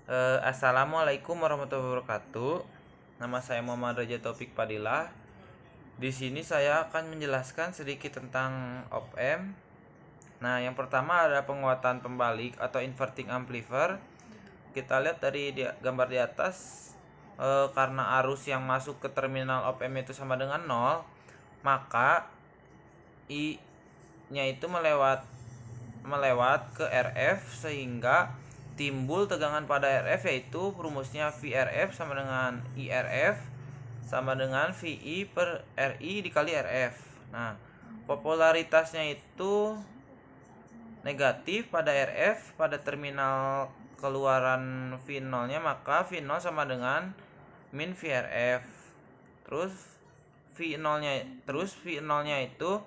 Assalamualaikum warahmatullahi wabarakatuh. Nama saya Muhammad Raja Taufik Padilah. Di sini saya akan menjelaskan sedikit tentang op-amp. Nah, yang pertama ada penguatan pembalik atau inverting amplifier. Kita lihat dari gambar di atas, karena arus yang masuk ke terminal op-amp itu sama dengan 0, maka I-nya itu melewat ke RF sehingga timbul tegangan pada RF, yaitu rumusnya VRF sama dengan IRF sama dengan VI per RI dikali RF. Nah, popularitasnya itu negatif pada RF pada terminal keluaran V0 nya, maka V0 sama dengan min VRF. V0 nya itu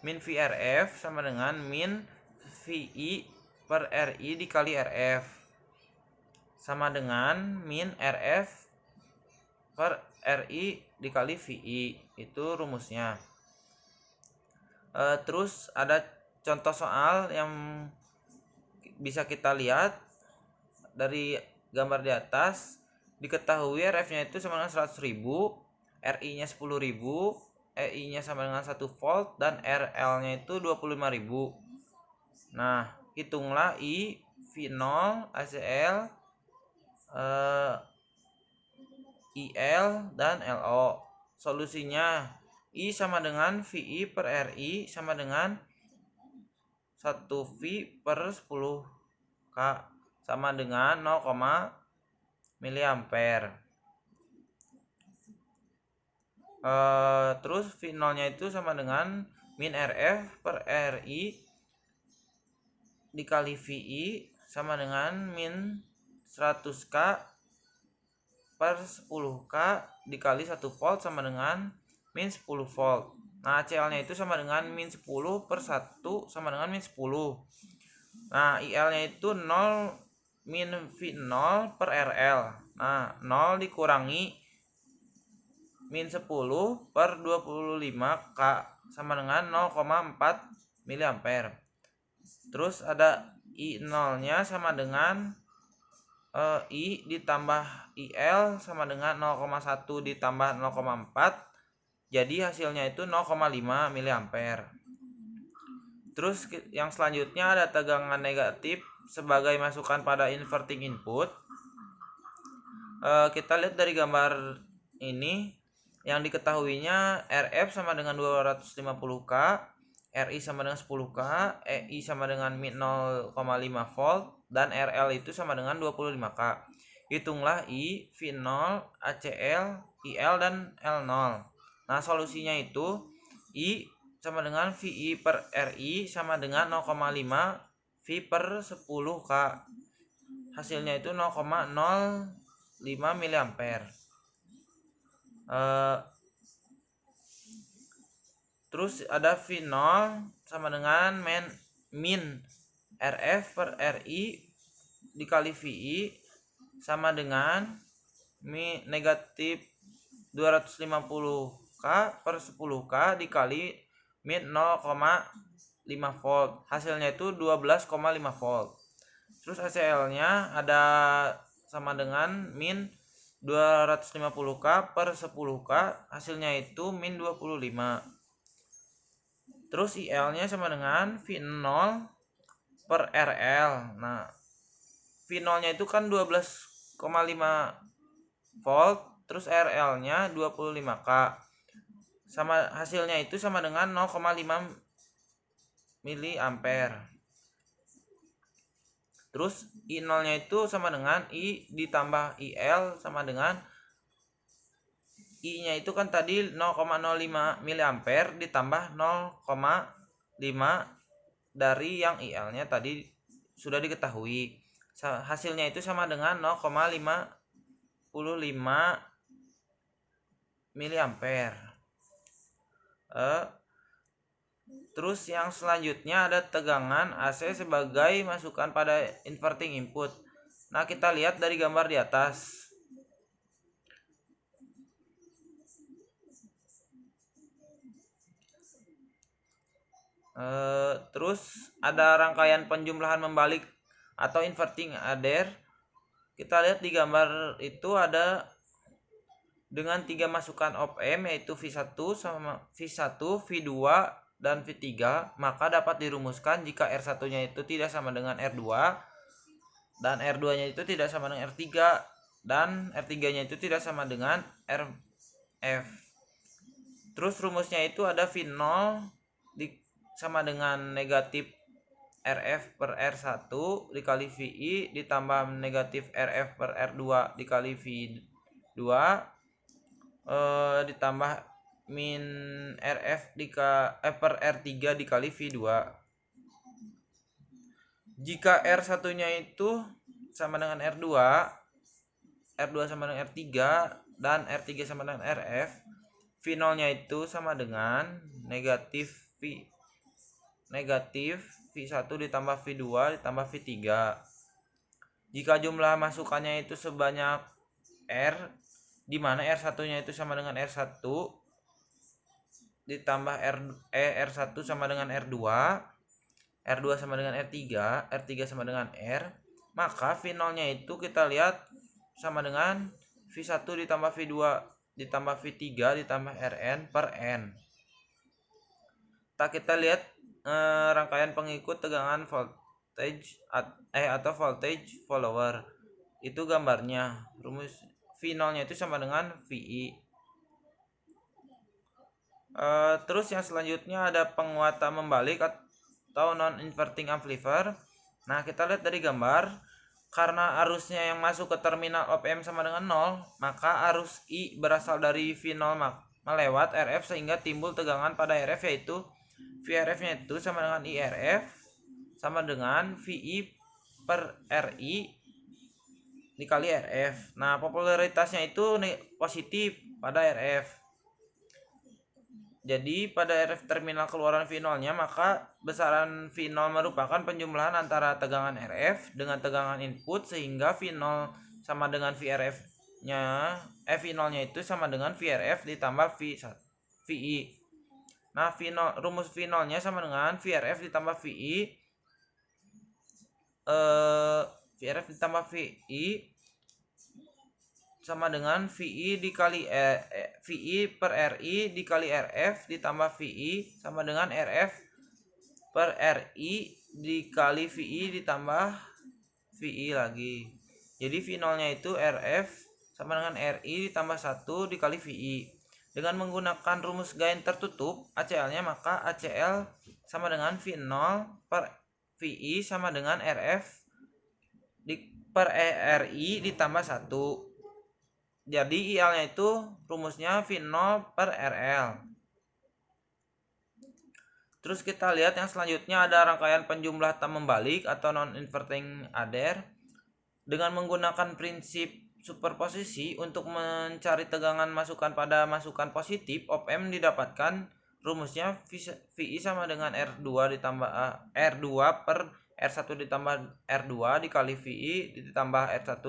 min VRF sama dengan min VI per RI dikali RF sama dengan min RF per RI dikali VI. Itu rumusnya. Terus ada contoh soal yang bisa kita lihat dari gambar di atas. Diketahui RF-nya itu sama dengan 100.000, RI-nya 10.000, EI-nya sama dengan 1 volt, dan RL-nya itu 25.000. Nah, hitunglah I, V0, ACL, IL, dan LO. Solusinya I sama dengan VI per RI sama dengan 1 V per 10 K sama dengan 0, miliampere. Terus V0 nya itu sama dengan min RF per RI dikali VI sama dengan min 100K per 10K dikali 1 volt sama dengan min 10 volt. Nah, CL nya itu sama dengan min 10 per 1 sama dengan min 10. Nah, IL nya itu 0 min V0 per RL. Nah, 0 dikurangi min 10 per 25K sama dengan 0,4 miliampere. Terus ada I0 nya sama dengan I ditambah IL sama dengan 0,1 ditambah 0,4, jadi hasilnya itu 0,5 miliampere. Terus yang selanjutnya ada tegangan negatif sebagai masukan pada inverting input. Kita lihat dari gambar ini, yang diketahuinya RF sama dengan 250K, RI sama dengan 10K, EI sama dengan min 0,5 volt, dan RL itu sama dengan 25K. Hitunglah I, V0, ACL, IL, dan L0. Nah, solusinya itu I sama dengan VI per RI sama dengan 0,5 V per 10K. Hasilnya itu 0,05 miliampere. Terus ada V0 sama dengan min RF per RI dikali VI sama dengan negatif 250K per 10K dikali min 0,5 volt. Hasilnya itu 12,5 volt. Terus ACL nya ada sama dengan min 250K per 10K, hasilnya itu min 25. Terus IL nya sama dengan V0 per RL. Nah, V0 nya itu kan 12,5 volt, terus RL nya 25K. Sama hasilnya itu sama dengan 0,5 miliampere. Terus I0 nya itu sama dengan I ditambah IL sama dengan I nya itu kan tadi 0,05 miliampere ditambah 0,5 dari yang IL nya tadi sudah diketahui. Hasilnya itu sama dengan 0,55 miliampere. Terus yang selanjutnya ada tegangan AC sebagai masukan pada inverting input. Nah, kita lihat dari gambar di atas. Terus ada rangkaian penjumlahan membalik atau inverting adder. kita lihat di gambar itu ada dengan 3 masukan op-amp yaitu V1 sama V1, V2 dan V3, maka dapat dirumuskan jika R1-nya itu tidak sama dengan R2 dan R2-nya itu tidak sama dengan R3 dan R3-nya itu tidak sama dengan RF. Terus rumusnya itu ada V0 sama dengan negatif RF per R1 dikali VI ditambah negatif RF per R2 dikali V2 ditambah min RF per R3 dikali V2. Jika R1 nya itu sama dengan R2 sama dengan R3 dan R3 sama dengan RF, V0 nya itu sama dengan negatif V1 ditambah V2 ditambah V3. Jika jumlah masukannya itu sebanyak R, di mana R1 nya itu sama dengan R1 ditambah R1 sama dengan R2, R2 sama dengan R3, R3 sama dengan R, maka V0 nya itu kita lihat sama dengan V1 ditambah V2 ditambah V3 ditambah Rn per N. Kita lihat rangkaian pengikut tegangan voltage atau voltage follower. Itu gambarnya. Rumus V0 nya itu sama dengan VI. Terus yang selanjutnya ada penguatan membalik atau non inverting amplifier. Nah, kita lihat dari gambar, karena arusnya yang masuk ke terminal op-amp sama dengan 0, maka arus I berasal dari V0 melewat RF sehingga timbul tegangan pada RF, yaitu VRF nya itu sama dengan IRF sama dengan VI per RI dikali RF. Nah, popularitasnya itu positif pada RF. Jadi pada RF terminal keluaran V0 nya, maka besaran V0 merupakan penjumlahan antara tegangan RF dengan tegangan input, sehingga V0 sama dengan VRF nya V0 nya itu sama dengan VRF ditambah VI. Nah, rumus V0 nya sama dengan VRF ditambah VI VRF ditambah VI sama dengan VI dikali VI per RI dikali RF ditambah VI sama dengan RF per RI dikali VI ditambah VI lagi. Jadi V0 nya itu RF sama dengan RI ditambah 1 dikali VI. Dengan menggunakan rumus gain tertutup ACL nya, maka ACL sama dengan V0 per VI sama dengan RF per RI ditambah 1. Jadi IL nya itu rumusnya V0 per RL. Terus kita lihat yang selanjutnya ada rangkaian penjumlah tak membalik atau non inverting adder. Dengan menggunakan prinsip superposisi untuk mencari tegangan masukan pada masukan positif, op-amp didapatkan rumusnya VI sama dengan R2 ditambah R2 per R1 ditambah R2 dikali VI ditambah R1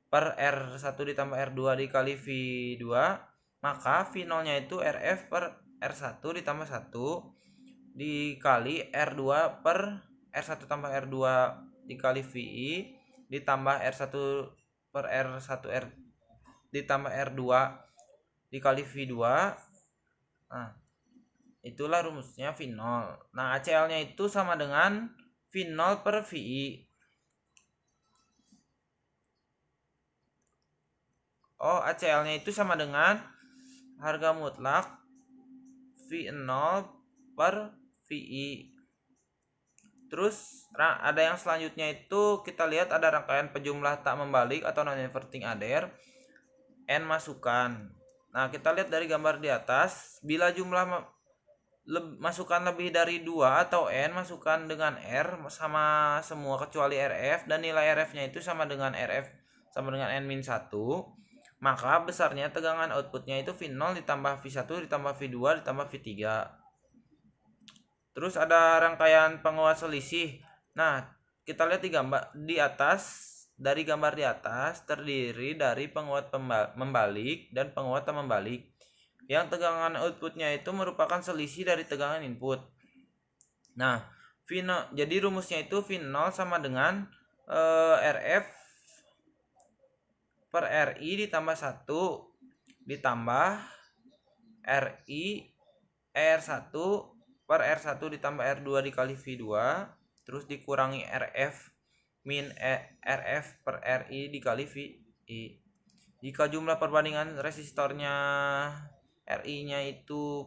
per R1 ditambah R2 dikali V2, maka V0 nya itu RF per R1 ditambah 1 dikali R2 per R1 tambah R2 dikali VI ditambah R1 per R1 ditambah R2 dikali V2. Nah, itulah rumusnya V0. Nah, ACL nya itu sama dengan V0 per VI. ACL nya itu sama dengan harga mutlak V0 per VI. Terus ada yang selanjutnya itu kita lihat ada rangkaian penjumlah tak membalik atau non inverting adder N masukan. Nah, kita lihat dari gambar di atas, bila jumlah masukan lebih dari 2 atau N masukan dengan R sama semua kecuali RF dan nilai RF nya itu sama dengan RF sama dengan N-1, maka besarnya tegangan outputnya itu V0 ditambah V1 ditambah V2 ditambah V3. Terus ada rangkaian penguat selisih. Nah, kita lihat di gambar di atas, dari gambar di atas terdiri dari penguat membalik dan penguat tak membalik, yang tegangan outputnya itu merupakan selisih dari tegangan input. Nah, V0, jadi rumusnya itu V0 sama dengan RF per RI ditambah 1 ditambah RI R1 per R1 ditambah R2 dikali V2 terus dikurangi RF min RF per RI dikali VI. Jika jumlah perbandingan resistornya RI-nya itu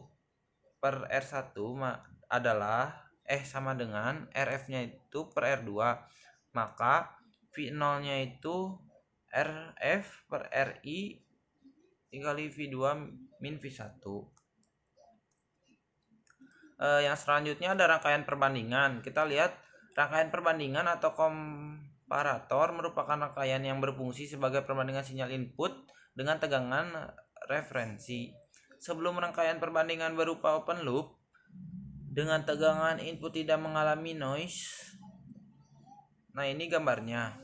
per R1 adalah sama dengan RF-nya itu per R2, maka V0-nya itu RF per RI dikali V2 min V1. Yang selanjutnya ada rangkaian perbandingan. Kita lihat rangkaian perbandingan atau komparator merupakan rangkaian yang berfungsi sebagai perbandingan sinyal input dengan tegangan referensi. Sebelum rangkaian perbandingan berupa open loop dengan tegangan input tidak mengalami noise. Nah, ini gambarnya.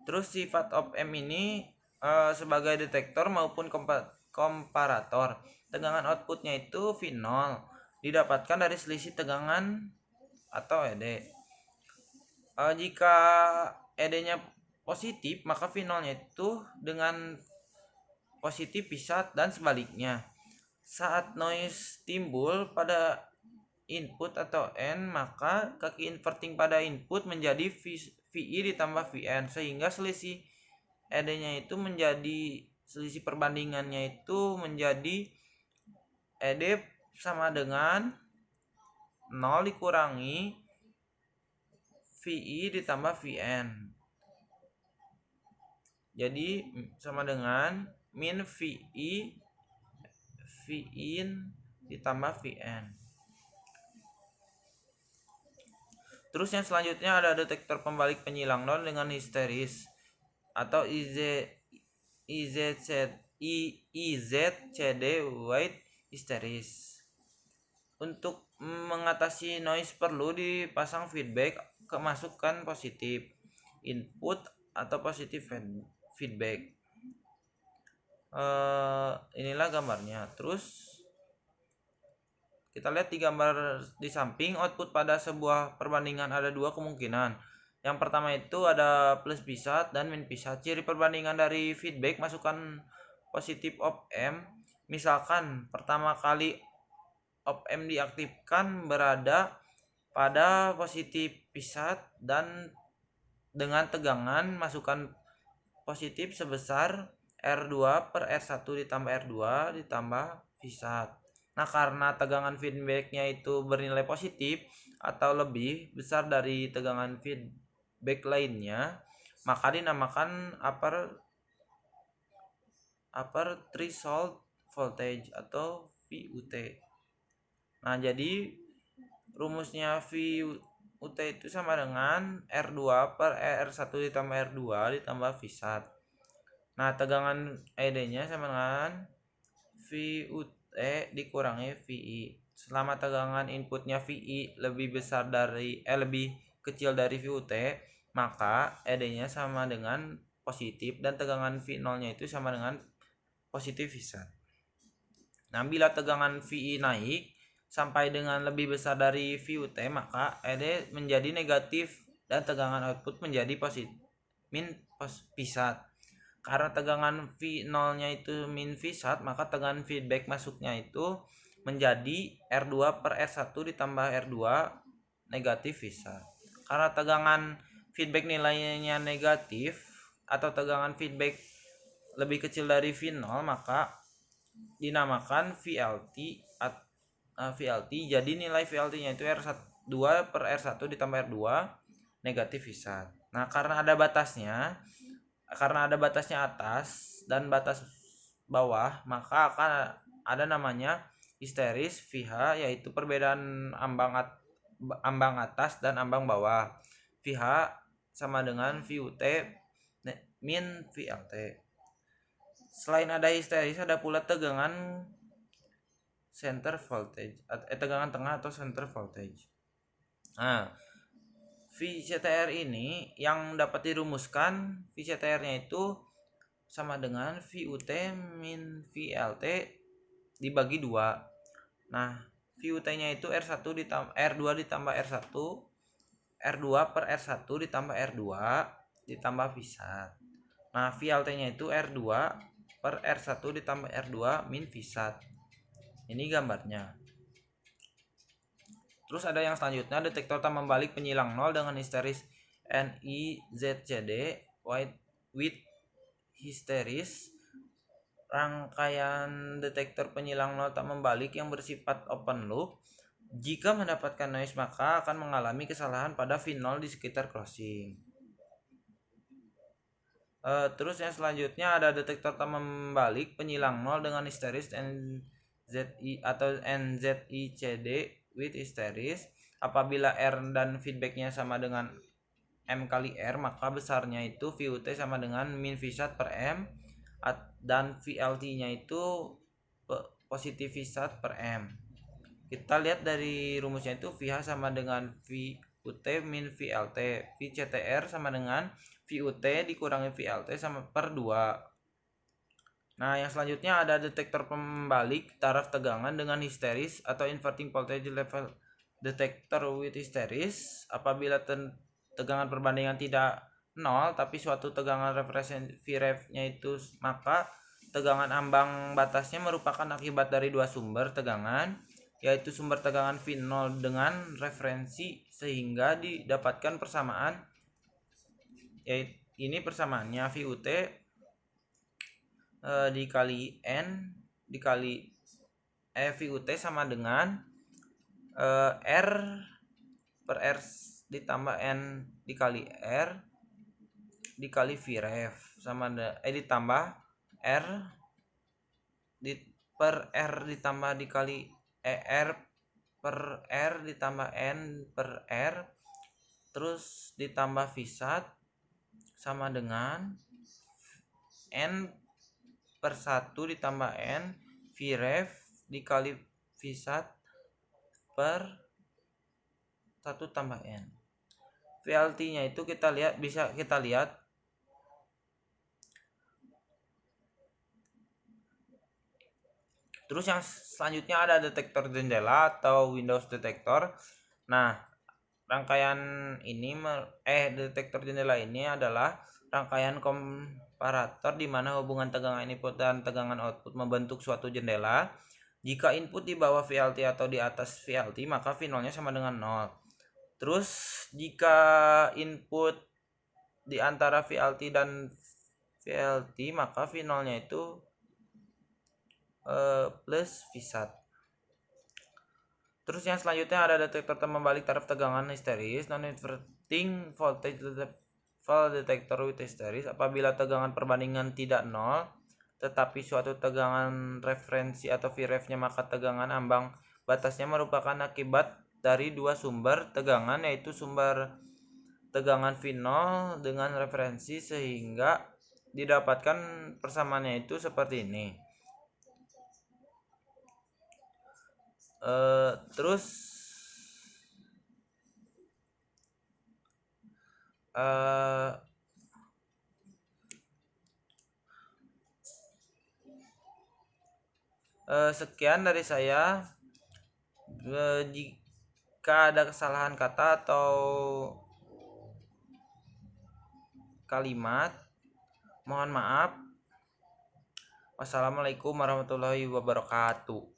Terus sifat op-amp ini sebagai detektor maupun komparator. Tegangan outputnya itu V0 didapatkan dari selisih tegangan atau ED. Jika ED-nya positif, maka V0-nya itu dengan positif pisat dan sebaliknya. Saat noise timbul pada input atau N, maka kaki inverting pada input menjadi VI ditambah VN, sehingga selisih ED-nya itu menjadi selisih perbandingannya itu menjadi ED sama dengan 0 dikurangi VI ditambah VN. Jadi sama dengan min VI VIN ditambah VN. Terus yang selanjutnya ada detektor pembalik penyilang non dengan histeris atau IZCD white hysteris. Untuk mengatasi noise perlu dipasang feedback kemasukan positif input atau positif feedback. Inilah gambarnya. Terus kita lihat di gambar di samping, output pada sebuah perbandingan ada dua kemungkinan. Yang pertama itu ada plus pisat dan min pisat. Ciri perbandingan dari feedback masukan positif op-amp, misalkan pertama kali op-amp diaktifkan berada pada positif pisat dan dengan tegangan masukan positif sebesar R2 per R1 ditambah R2 ditambah pisat. Nah, karena tegangan feedbacknya itu bernilai positif atau lebih besar dari tegangan feedback lainnya, maka dinamakan upper threshold voltage atau VUT. Nah, jadi rumusnya VUT itu sama dengan R2 per R1 ditambah R2 ditambah VSAT. Nah, tegangan ED-nya sama dengan VUT dikurangi VI. Selama tegangan inputnya VI lebih kecil dari VUT, maka ED-nya sama dengan positif dan tegangan V0-nya itu sama dengan positif VSAT. Nah, bila tegangan VI naik sampai dengan lebih besar dari VUT, maka ED menjadi negatif dan tegangan output menjadi min VSAT. Karena tegangan V0-nya itu min VSAT, maka tegangan feedback masuknya itu menjadi R2 per R1 ditambah R2 negatif VSAT. Karena tegangan feedback nilainya negatif atau tegangan feedback lebih kecil dari V0, maka dinamakan VLT. Jadi nilai VLT-nya itu R2 per R1 ditambah R2 negatif VSAT. Nah, karena ada batasnya atas dan batas bawah, maka akan ada namanya histeris VH, yaitu perbedaan ambang atas dan ambang bawah. VH sama dengan VUT min VLT. Selain ada histeris, ada pula tegangan center voltage, tegangan tengah atau center voltage. Nah, VCTR ini yang dapat dirumuskan, VCTR-nya itu sama dengan VUT min VLT dibagi 2. Nah, VUT-nya itu R2 ditambah R1, R2 per R1 ditambah R2 ditambah VSAT. Nah, VLT-nya itu R2 per R1 ditambah R2 min VSAT. Ini gambarnya. Terus ada yang selanjutnya, detektor tambah balik penyilang 0 dengan histeris NIZCD with histeris. Rangkaian detektor penyilang 0 tak membalik yang bersifat open loop. Jika mendapatkan noise maka akan mengalami kesalahan pada V0 di sekitar crossing. Terus yang selanjutnya ada detektor tak membalik penyilang 0 dengan histeris NZI atau NZICD with histeris. Apabila R dan feedbacknya sama dengan M kali R, maka besarnya itu VUT sama dengan min VSAT per M, dan VLT-nya itu positif VSAT per M. Kita lihat dari rumusnya itu VH sama dengan VUT min VLT. VCTR sama dengan VUT dikurangi VLT sama per 2. Nah, yang selanjutnya ada detektor pembalik taraf tegangan dengan histeris atau inverting voltage level detector with histeris. Apabila tegangan perbandingan tidak 0 tapi suatu tegangan referensi Vref-nya itu, maka tegangan ambang batasnya merupakan akibat dari dua sumber tegangan, yaitu sumber tegangan V0 dengan referensi, sehingga didapatkan persamaan, yaitu ini persamaannya VUT dikali N dikali VUT sama dengan R per R ditambah N dikali R dikali Vref sama ditambah R per R ditambah dikali R per R ditambah N per R terus ditambah VSAT sama dengan N per 1 ditambah N Vref dikali VSAT per 1 tambah N. VLT-nya itu bisa kita lihat terus. Yang selanjutnya ada detektor jendela atau Windows detector. Nah, rangkaian ini detektor jendela ini adalah rangkaian komparator di mana hubungan tegangan input dan tegangan output membentuk suatu jendela. Jika input di bawah VLT atau di atas VLT, maka V0-nya sama dengan 0. Terus jika input di antara VLT dan VLT, maka V0-nya itu plus VSAT. Terus yang selanjutnya ada detektor membalik taraf tegangan histeris non inverting voltage level detector with histeris. Apabila tegangan perbandingan tidak 0 tetapi suatu tegangan referensi atau Vref-nya, maka tegangan ambang batasnya merupakan akibat dari dua sumber tegangan, yaitu sumber tegangan V0 dengan referensi, sehingga didapatkan persamaannya itu seperti ini. Terus sekian dari saya. Jika ada kesalahan kata atau kalimat, mohon maaf. Wassalamualaikum warahmatullahi wabarakatuh.